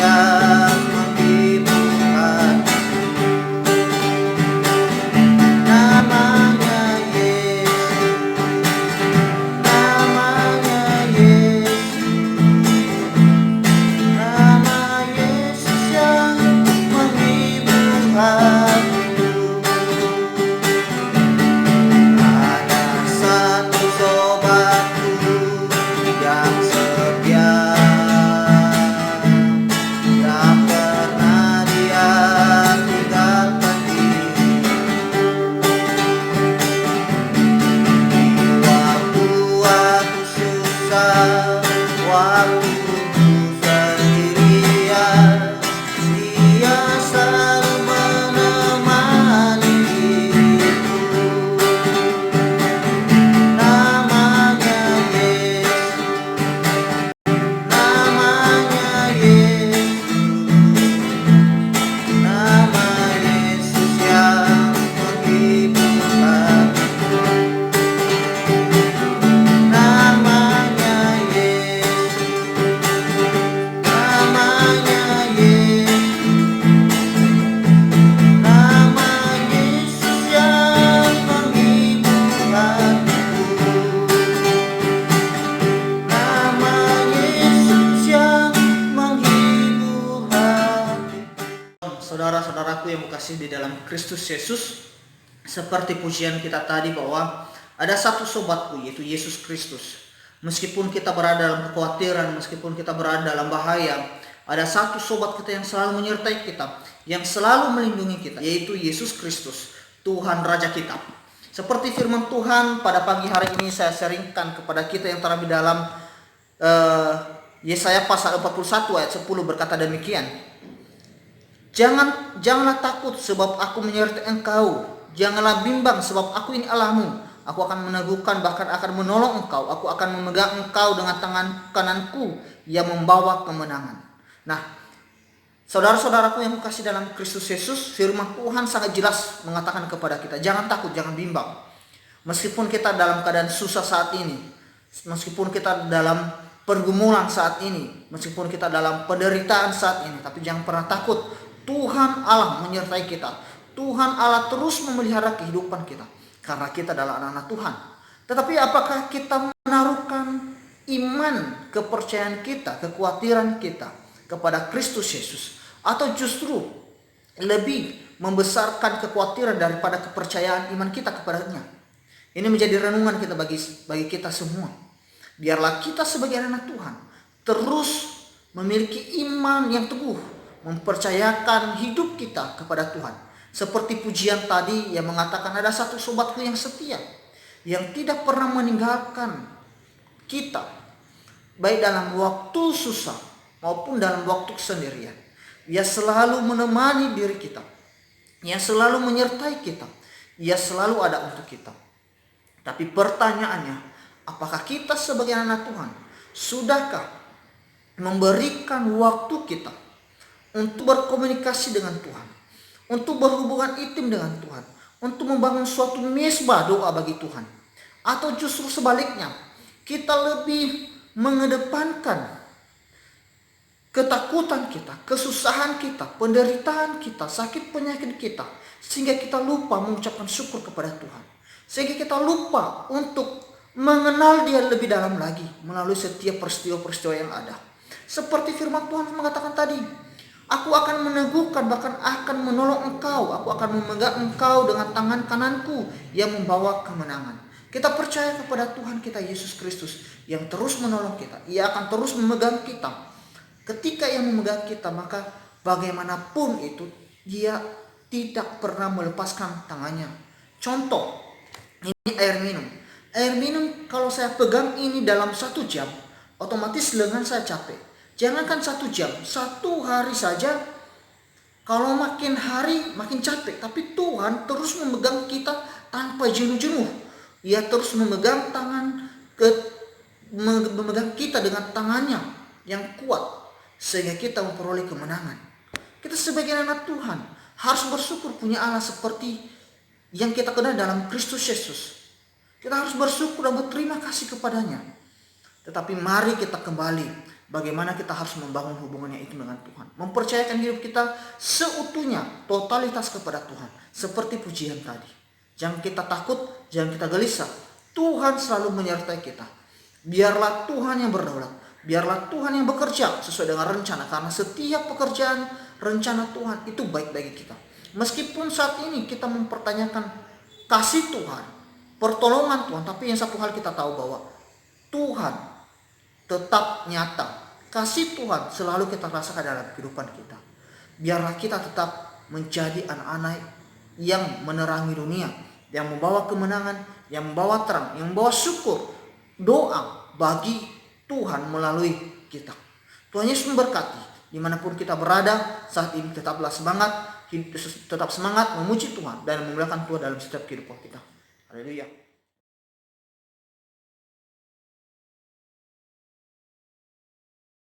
yang menghibur hati. Namanya Yesus, namanya Yesus, nama Yesus yang menghibur hatiku. Ada satu sobatku yang setia, tak pernah dia tinggalkan diri. Waktu-waktu susah, waktu sendirian, dia selalu menemani diriku. Namanya Yesus, namanya Yesus, nama Yesus yang menghibur hatiku. Namanya Yesus, namanya Yesus, nama Yesus yang menghibur hatiku. Nama Yesus yang menghibur hatiku. Saudara-saudaraku yang kukasihi di dalam Kristus Yesus, seperti pujian kita tadi bahwa ada satu sobatku, yaitu Yesus Kristus. Meskipun kita berada dalam kekhawatiran, meskipun kita berada dalam bahaya, ada satu sobat kita yang selalu menyertai kita, yang selalu melindungi kita, yaitu Yesus Kristus, Tuhan Raja kita. Seperti firman Tuhan pada pagi hari ini saya sharingkan kepada kita yang terlebih dalam Yesaya pasal 41 ayat 10 berkata demikian. Janganlah takut sebab aku menyertai engkau. Janganlah bimbang sebab aku ini Allahmu. Aku akan meneguhkan, bahkan akan menolong engkau. Aku akan memegang engkau dengan tangan kananku yang membawa kemenangan. Nah, saudara-saudaraku yang kukasihi dalam Kristus Yesus, firman Tuhan sangat jelas mengatakan kepada kita, jangan takut, jangan bimbang. Meskipun kita dalam keadaan susah saat ini, meskipun kita dalam pergumulan saat ini, meskipun kita dalam penderitaan saat ini, tapi jangan pernah takut. Tuhan Allah menyertai kita. Tuhan Allah terus memelihara kehidupan kita, karena kita adalah anak-anak Tuhan. Tetapi apakah kita menaruhkan iman, kepercayaan kita, kekhawatiran kita kepada Kristus Yesus, atau justru lebih membesarkan kekhawatiran daripada kepercayaan iman kita kepadanya? Ini menjadi renungan kita bagi kita semua. Biarlah kita sebagai anak Tuhan terus memiliki iman yang teguh, mempercayakan hidup kita kepada Tuhan. Seperti pujian tadi yang mengatakan ada satu sobatku yang setia, yang tidak pernah meninggalkan kita, baik dalam waktu susah maupun dalam waktu kesendirian. Ia selalu menemani diri kita, ia selalu menyertai kita, ia selalu ada untuk kita. Tapi pertanyaannya, apakah kita sebagai anak Tuhan sudahkah memberikan waktu kita untuk berkomunikasi dengan Tuhan, untuk berhubungan intim dengan Tuhan, untuk membangun suatu mesbah doa bagi Tuhan? Atau justru sebaliknya, kita lebih mengedepankan ketakutan kita, kesusahan kita, penderitaan kita, sakit penyakit kita, sehingga kita lupa mengucapkan syukur kepada Tuhan, sehingga kita lupa untuk mengenal Dia lebih dalam lagi melalui setiap peristiwa-peristiwa yang ada. Seperti firman Tuhan mengatakan tadi, aku akan meneguhkan, bahkan akan menolong engkau. Aku akan memegang engkau dengan tangan kananku yang membawa kemenangan. Kita percaya kepada Tuhan kita Yesus Kristus yang terus menolong kita. Ia akan terus memegang kita. Ketika Ia memegang kita, maka bagaimanapun itu Dia tidak pernah melepaskan tangannya. Contoh, ini air minum. Air minum kalau saya pegang ini dalam 1 jam, otomatis lengan saya capek. Jangankan 1 jam, 1 hari saja, kalau makin hari makin capek. Tapi Tuhan terus memegang kita tanpa jenuh-jenuh. Ia terus memegang memegang kita dengan tangannya yang kuat, sehingga kita memperoleh kemenangan. Kita sebagai anak Tuhan harus bersyukur punya Allah seperti yang kita kenal dalam Kristus Yesus. Kita harus bersyukur dan berterima kasih kepadanya. Tetapi mari kita kembali bagaimana kita harus membangun hubungannya itu dengan Tuhan. Mempercayakan hidup kita seutuhnya, totalitas kepada Tuhan. Seperti pujian tadi. Jangan kita takut, jangan kita gelisah. Tuhan selalu menyertai kita. Biarlah Tuhan yang berdaulat. Biarlah Tuhan yang bekerja sesuai dengan rencana. Karena setiap pekerjaan, rencana Tuhan itu baik bagi kita. Meskipun saat ini kita mempertanyakan kasih Tuhan, pertolongan Tuhan. Tapi yang satu hal kita tahu bahwa Tuhan tetap nyata. Kasih Tuhan selalu kita rasakan dalam kehidupan kita. Biarlah kita tetap menjadi anak-anak yang menerangi dunia, yang membawa kemenangan, yang membawa terang, yang membawa syukur, doa bagi Tuhan melalui kita. Tuhan Yesus memberkati. Dimanapun kita berada saat ini, tetaplah semangat, tetap semangat memuji Tuhan dan memuliakan Tuhan dalam setiap kehidupan kita. Haleluya.